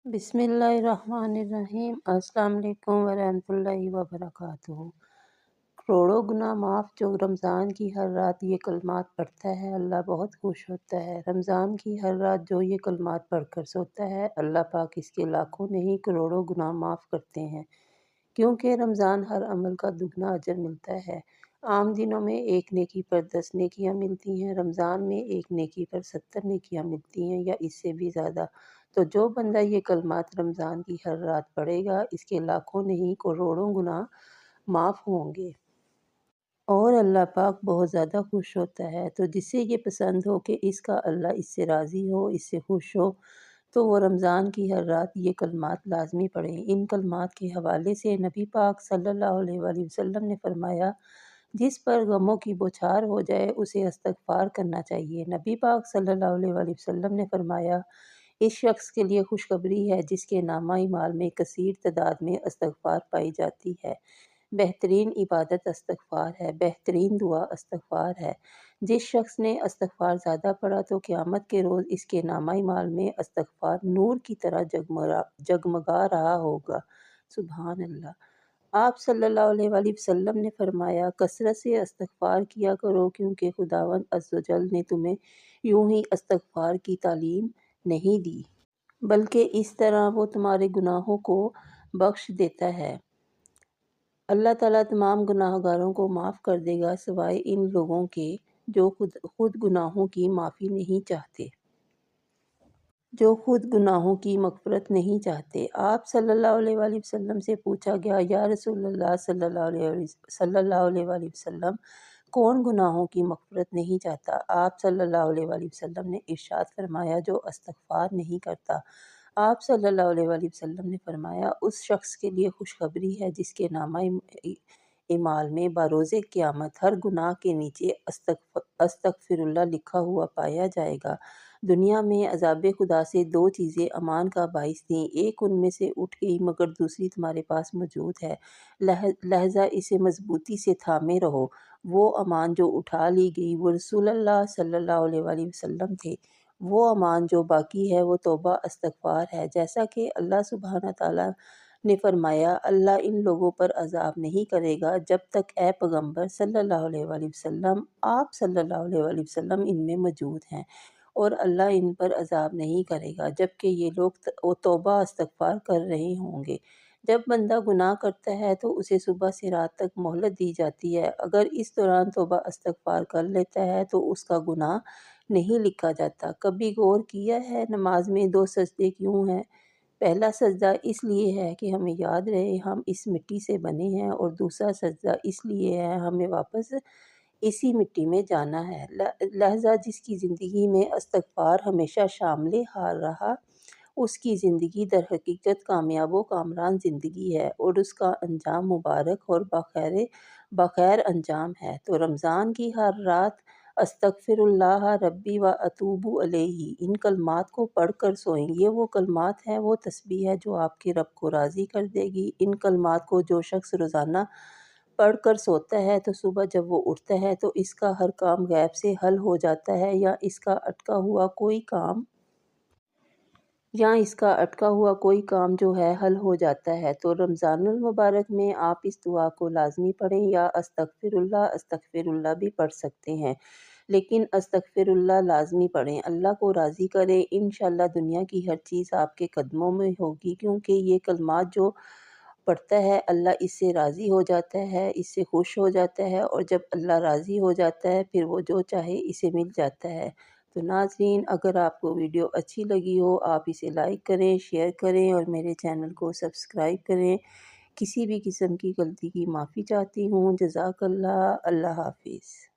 بسم اللہ الرحمن الرحیم۔ السلام علیکم ورحمۃ اللہ وبرکاتہ۔ کروڑوں گناہ معاف جو رمضان کی ہر رات یہ کلمات پڑھتا ہے اللہ بہت خوش ہوتا ہے۔ رمضان کی ہر رات جو یہ کلمات پڑھ کر سوتا ہے اللہ پاک اس کے لاکھوں نہیں کروڑوں گناہ معاف کرتے ہیں، کیونکہ رمضان ہر عمل کا دگنا اجر ملتا ہے۔ عام دنوں میں ایک نیکی پر 10 نیکیاں ملتی ہیں، رمضان میں ایک نیکی پر 70 نیکیاں ملتی ہیں یا اس سے بھی زیادہ۔ تو جو بندہ یہ کلمات رمضان کی ہر رات پڑھے گا اس کے لاکھوں نہیں کروڑوں گناہ معاف ہوں گے، اور اللہ پاک بہت زیادہ خوش ہوتا ہے۔ تو جسے یہ پسند ہو کہ اس کا اللہ اس سے راضی ہو، اس سے خوش ہو، تو وہ رمضان کی ہر رات یہ کلمات لازمی پڑھیں۔ ان کلمات کے حوالے سے نبی پاک صلی اللہ علیہ وآلہ وسلم نے فرمایا، جس پر غموں کی بوچھار ہو جائے اسے استغفار کرنا چاہیے۔ نبی پاک صلی اللہ علیہ وآلہ وسلم نے فرمایا، اس شخص کے لیے خوشخبری ہے جس کے نامہ اعمال میں کثیر تعداد میں استغفار پائی جاتی ہے۔ بہترین عبادت استغفار ہے، بہترین دعا استغفار ہے۔ جس شخص نے استغفار زیادہ پڑھا تو قیامت کے روز اس کے نامہ اعمال میں استغفار نور کی طرح جگمگا رہا ہوگا۔ سبحان اللہ۔ آپ صلی اللہ علیہ وآلہ وسلم نے فرمایا، کثرت سے استغفار کیا کرو کیونکہ خداوند عز و جل نے تمہیں یوں ہی استغفار کی تعلیم نہیں دی، بلکہ اس طرح وہ تمہارے گناہوں کو بخش دیتا ہے۔ اللہ تعالیٰ تمام گناہ گاروں کو معاف کر دے گا سوائے ان لوگوں کے جو خود گناہوں کی معافی نہیں چاہتے، جو خود گناہوں کی مغفرت نہیں چاہتے۔ آپ صلی اللہ علیہ وآلہ وسلم سے پوچھا گیا، یا رسول اللہ صلی اللہ علیہ وآلہ وسلم، کون گناہوں کی مغفرت نہیں چاہتا؟ آپ صلی اللہ علیہ وآلہ وسلم نے ارشاد فرمایا، جو استغفار نہیں کرتا۔ آپ صلی اللہ علیہ وآلہ وسلم نے فرمایا، اس شخص کے لیے خوشخبری ہے جس کے نامہ اعمال میں بروز قیامت ہر گناہ کے نیچے استغفر اللہ لکھا ہوا پایا جائے گا۔ دنیا میں عذاب خدا سے 2 چیزیں امان کا باعث تھیں، ایک ان میں سے اٹھ گئی مگر دوسری تمہارے پاس موجود ہے، لہذا اسے مضبوطی سے تھامے رہو۔ وہ امان جو اٹھا لی گئی وہ رسول اللہ صلی اللہ علیہ وآلہ وسلم تھے، وہ امان جو باقی ہے وہ توبہ استغفار ہے۔ جیسا کہ اللہ سبحانہ تعالیٰ نے فرمایا، اللہ ان لوگوں پر عذاب نہیں کرے گا جب تک اے پیغمبر صلی اللہ علیہ وآلہ وسلم، آپ صلی اللہ علیہ وآلہ وسلم ان میں موجود ہیں، اور اللہ ان پر عذاب نہیں کرے گا جب کہ یہ لوگ توبہ استغفار کر رہے ہوں گے۔ جب بندہ گناہ کرتا ہے تو اسے صبح سے رات تک مہلت دی جاتی ہے، اگر اس دوران توبہ استغفار کر لیتا ہے تو اس کا گناہ نہیں لکھا جاتا۔ کبھی غور کیا ہے نماز میں 2 سجدے کیوں ہیں؟ پہلا سجدہ اس لیے ہے کہ ہمیں یاد رہے ہم اس مٹی سے بنے ہیں، اور دوسرا سجدہ اس لیے ہے ہمیں واپس اسی مٹی میں جانا ہے۔ لہذا جس کی زندگی میں استغفار ہمیشہ شامل حال رہا، اس کی زندگی در حقیقت کامیاب و کامران زندگی ہے، اور اس کا انجام مبارک اور بخیر انجام ہے۔ تو رمضان کی ہر رات استغفر اللہ ربی و اتوب الیہ ان کلمات کو پڑھ کر سوئیں۔ یہ وہ کلمات ہیں، وہ تسبیح ہے جو آپ کے رب کو راضی کر دے گی۔ ان کلمات کو جو شخص روزانہ پڑھ کر سوتا ہے تو صبح جب وہ اٹھتا ہے تو اس کا ہر کام غیب سے حل ہو جاتا ہے، یا اس کا اٹکا ہوا کوئی کام جو ہے حل ہو جاتا ہے۔ تو رمضان المبارک میں آپ اس دعا کو لازمی پڑھیں، یا استغفر اللہ بھی پڑھ سکتے ہیں، لیکن استغفر اللہ لازمی پڑھیں۔ اللہ کو راضی کریں، انشاءاللہ دنیا کی ہر چیز آپ کے قدموں میں ہوگی، کیونکہ یہ کلمات جو پڑھتا ہے اللہ اس سے راضی ہو جاتا ہے، اس سے خوش ہو جاتا ہے، اور جب اللہ راضی ہو جاتا ہے پھر وہ جو چاہے اسے مل جاتا ہے۔ تو ناظرین، اگر آپ کو ویڈیو اچھی لگی ہو آپ اسے لائک کریں، شیئر کریں، اور میرے چینل کو سبسکرائب کریں۔ کسی بھی قسم کی غلطی کی معافی چاہتی ہوں۔ جزاک اللہ۔ اللہ حافظ۔